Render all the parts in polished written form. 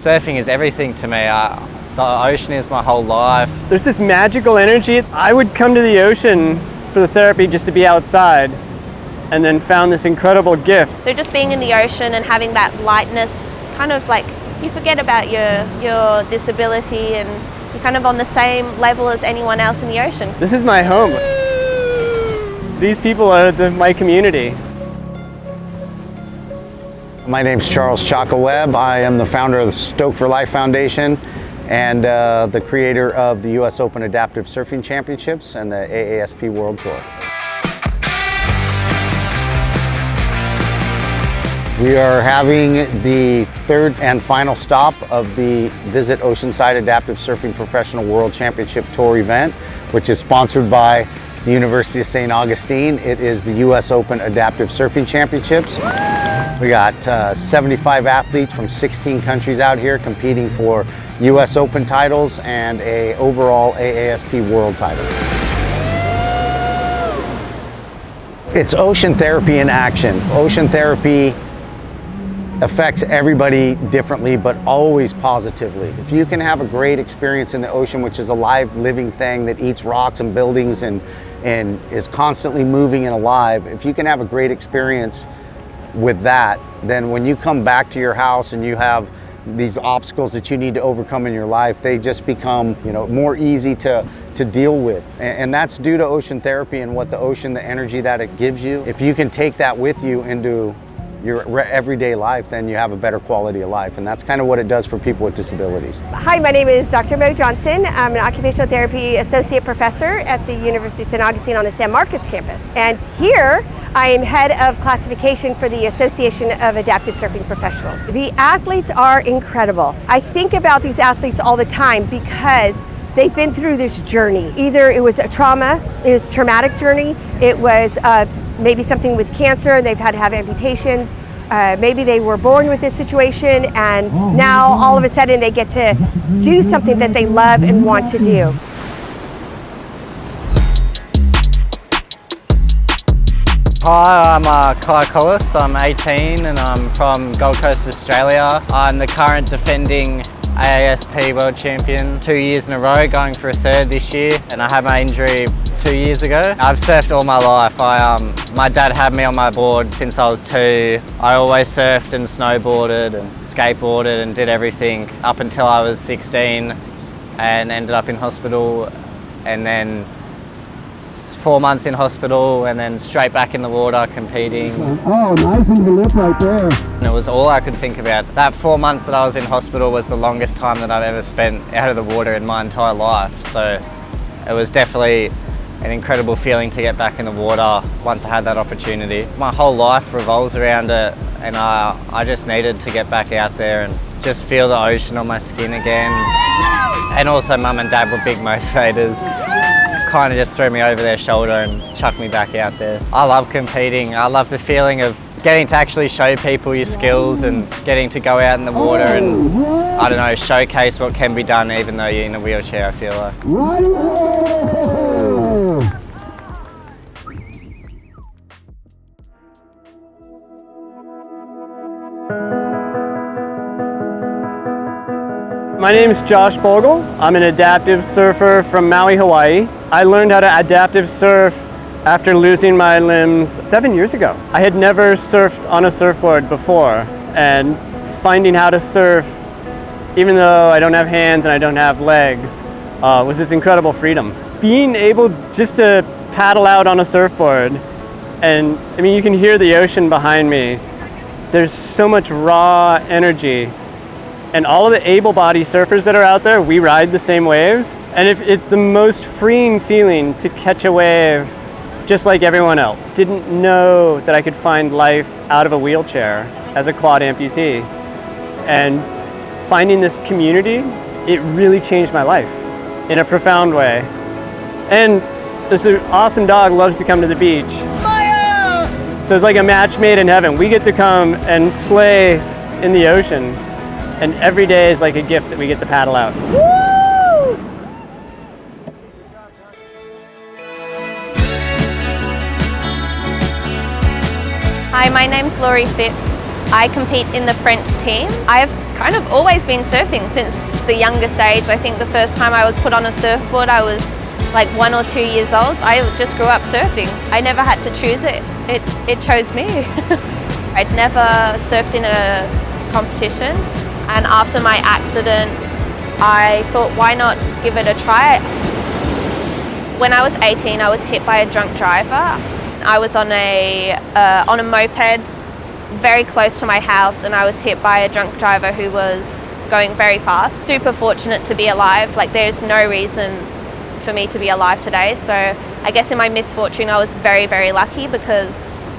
Surfing is everything to me. The ocean is my whole life. There's this magical energy. I would come to the ocean for the therapy just to be outside, and then found this incredible gift. So just being in the ocean and having that lightness, kind of like you forget about your disability and you're kind of on the same level as anyone else in the ocean. This is my home. These people are my community. My name's Charles Chaka Webb. I am the founder of the Stoke for Life Foundation and the creator of the US Open Adaptive Surfing Championships and the AASP World Tour. We are having the third and final stop of the Visit Oceanside Adaptive Surfing Professional World Championship Tour event, which is sponsored by the University of St. Augustine. It is the US Open Adaptive Surfing Championships. We got 75 athletes from 16 countries out here competing for US Open titles and a overall AASP World title. It's ocean therapy in action. Ocean therapy affects everybody differently, but always positively. If you can have a great experience in the ocean, which is a live, living thing that eats rocks and buildings and is constantly moving and alive, if you can have a great experience with that, then when you come back to your house and you have these obstacles that you need to overcome in your life, they just become, more easy to deal with. And that's due to ocean therapy and what the ocean, the energy that it gives you. If you can take that with you into your everyday life, then you have a better quality of life. And that's kind of what it does for people with disabilities. Hi, my name is Dr. Mo Johnson. I'm an occupational therapy associate professor at the University of St. Augustine on the San Marcos campus. And here I am head of classification for the Association of Adapted Surfing Professionals. The athletes are incredible. I think about these athletes all the time because they've been through this journey. Either it was a traumatic journey, it was maybe something with cancer and they've had to have amputations, maybe they were born with this situation and now all of a sudden they get to do something that they love and want to do. Hi, I'm Kai Collis. I'm 18 and I'm from Gold Coast, Australia. I'm the current defending AASP World Champion 2 years in a row, going for a third this year, and I had my injury 2 years ago. I've surfed all my life. My dad had me on my board since I was 2. I always surfed and snowboarded and skateboarded and did everything up until I was 16 and ended up in hospital, and then 4 months in hospital and then straight back in the water competing. Oh, nice in the lip right there. And it was all I could think about. That 4 months that I was in hospital was the longest time that I've ever spent out of the water in my entire life. So it was definitely an incredible feeling to get back in the water once I had that opportunity. My whole life revolves around it, and I just needed to get back out there and just feel the ocean on my skin again. And also Mum and Dad were big motivators. Kind of just threw me over their shoulder and chucked me back out there. I love competing. I love the feeling of getting to actually show people your skills and getting to go out in the water and, I don't know, showcase what can be done even though you're in a wheelchair, I feel like. My name is Josh Bogle. I'm an adaptive surfer from Maui, Hawaii. I learned how to adaptive surf after losing my limbs 7 years ago. I had never surfed on a surfboard before, and finding how to surf, even though I don't have hands and I don't have legs, was this incredible freedom. Being able just to paddle out on a surfboard, and I mean, you can hear the ocean behind me. There's so much raw energy. And all of the able-bodied surfers that are out there, we ride the same waves. And it's the most freeing feeling to catch a wave just like everyone else. Didn't know that I could find life out of a wheelchair as a quad amputee. And finding this community, it really changed my life in a profound way. And this awesome dog loves to come to the beach. Fire! So it's like a match made in heaven. We get to come and play in the ocean. And every day is like a gift that we get to paddle out. Woo! Hi, my name's Laurie Phipps. I compete in the French team. I've kind of always been surfing since the youngest age. I think the first time I was put on a surfboard, I was like 1 or 2 years old. I just grew up surfing. I never had to choose it. It chose me. I'd never surfed in a competition, and after my accident, I thought, why not give it a try? When I was 18, I was hit by a drunk driver. I was on a moped very close to my house, and I was hit by a drunk driver who was going very fast. Super fortunate to be alive. Like, there's no reason for me to be alive today. So I guess in my misfortune, I was very, very lucky because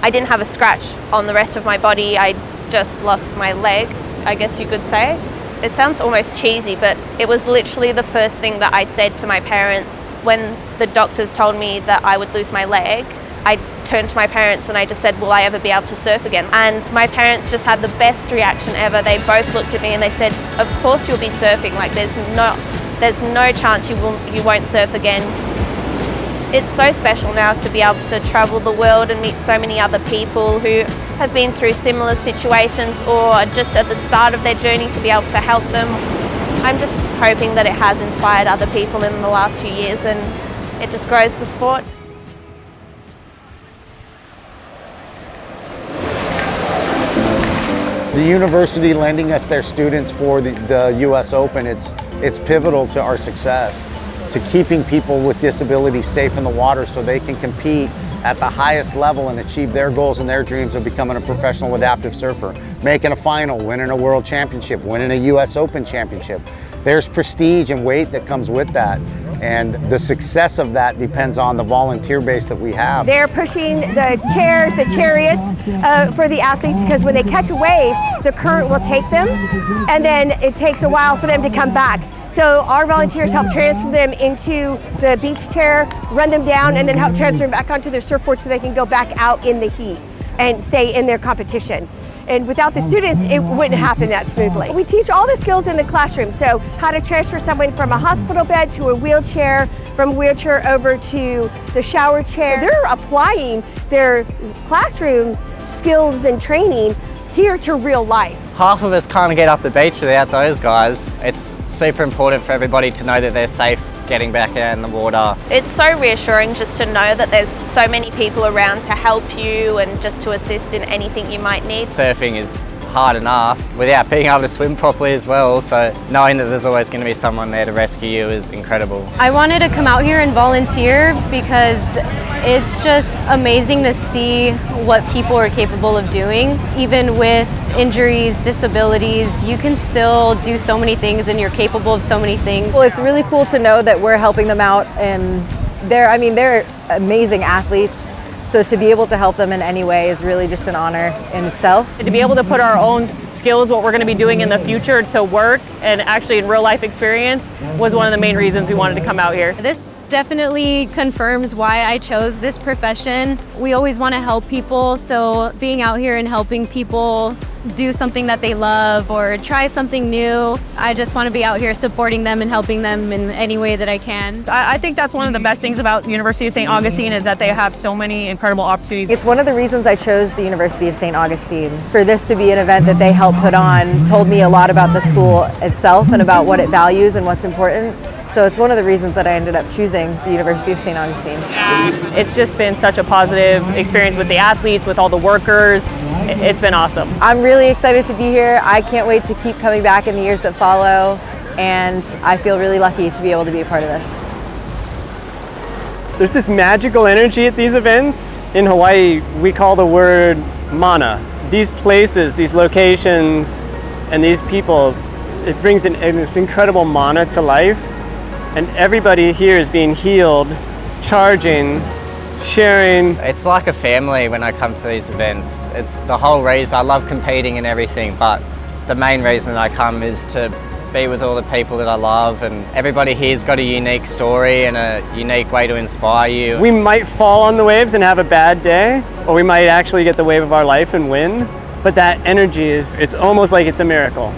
I didn't have a scratch on the rest of my body. I just lost my leg, I guess you could say. It sounds almost cheesy, but it was literally the first thing that I said to my parents when the doctors told me that I would lose my leg. I turned to my parents and I just said, will I ever be able to surf again? And my parents just had the best reaction ever. They both looked at me and they said, of course you'll be surfing. Like, there's no chance you won't surf again. It's so special now to be able to travel the world and meet so many other people who have been through similar situations or are just at the start of their journey, to be able to help them. I'm just hoping that it has inspired other people in the last few years, and it just grows the sport. The university lending us their students for the US Open, it's pivotal to our success, to keeping people with disabilities safe in the water so they can compete at the highest level and achieve their goals and their dreams of becoming a professional adaptive surfer, making a final, winning a world championship, winning a US Open championship. There's prestige and weight that comes with that, and the success of that depends on the volunteer base that we have. They're pushing the chairs, the chariots for the athletes, because when they catch a wave, the current will take them, and then it takes a while for them to come back. So our volunteers help transfer them into the beach chair, run them down, and then help transfer them back onto their surfboard so they can go back out in the heat and stay in their competition. And without the students, it wouldn't happen that smoothly. We teach all the skills in the classroom. So how to transfer someone from a hospital bed to a wheelchair, from a wheelchair over to the shower chair. They're applying their classroom skills and training here to real life. Half of us can't get up the beach without those guys. It's super important for everybody to know that they're safe getting back out in the water. It's so reassuring just to know that there's so many people around to help you and just to assist in anything you might need. Surfing is hard enough without being able to swim properly as well, so knowing that there's always going to be someone there to rescue you is incredible. I wanted to come out here and volunteer because it's just amazing to see what people are capable of doing. Even with injuries, disabilities, you can still do so many things and you're capable of so many things. Well, it's really cool to know that we're helping them out, and they're amazing athletes. So to be able to help them in any way is really just an honor in itself. To be able to put our own skills, what we're going to be doing in the future, to work and actually in real life experience was one of the main reasons we wanted to come out here. This definitely confirms why I chose this profession. We always want to help people, so being out here and helping people do something that they love or try something new, I just want to be out here supporting them and helping them in any way that I can. I think that's one of the best things about the University of St. Augustine is that they have so many incredible opportunities. It's one of the reasons I chose the University of St. Augustine. For this to be an event that they helped put on told me a lot about the school itself and about what it values and what's important. So it's one of the reasons that I ended up choosing the University of St. Augustine. It's just been such a positive experience with the athletes, with all the workers. It's been awesome. I'm really excited to be here. I can't wait to keep coming back in the years that follow, and I feel really lucky to be able to be a part of this. There's this magical energy at these events. In Hawaii, we call the word mana. These places, these locations, and these people, it brings this incredible mana to life. And everybody here is being healed, charging, sharing. It's like a family when I come to these events. It's the whole reason. I love competing and everything, but the main reason I come is to be with all the people that I love, and everybody here's got a unique story and a unique way to inspire you. We might fall on the waves and have a bad day, or we might actually get the wave of our life and win, but that energy it's almost like it's a miracle.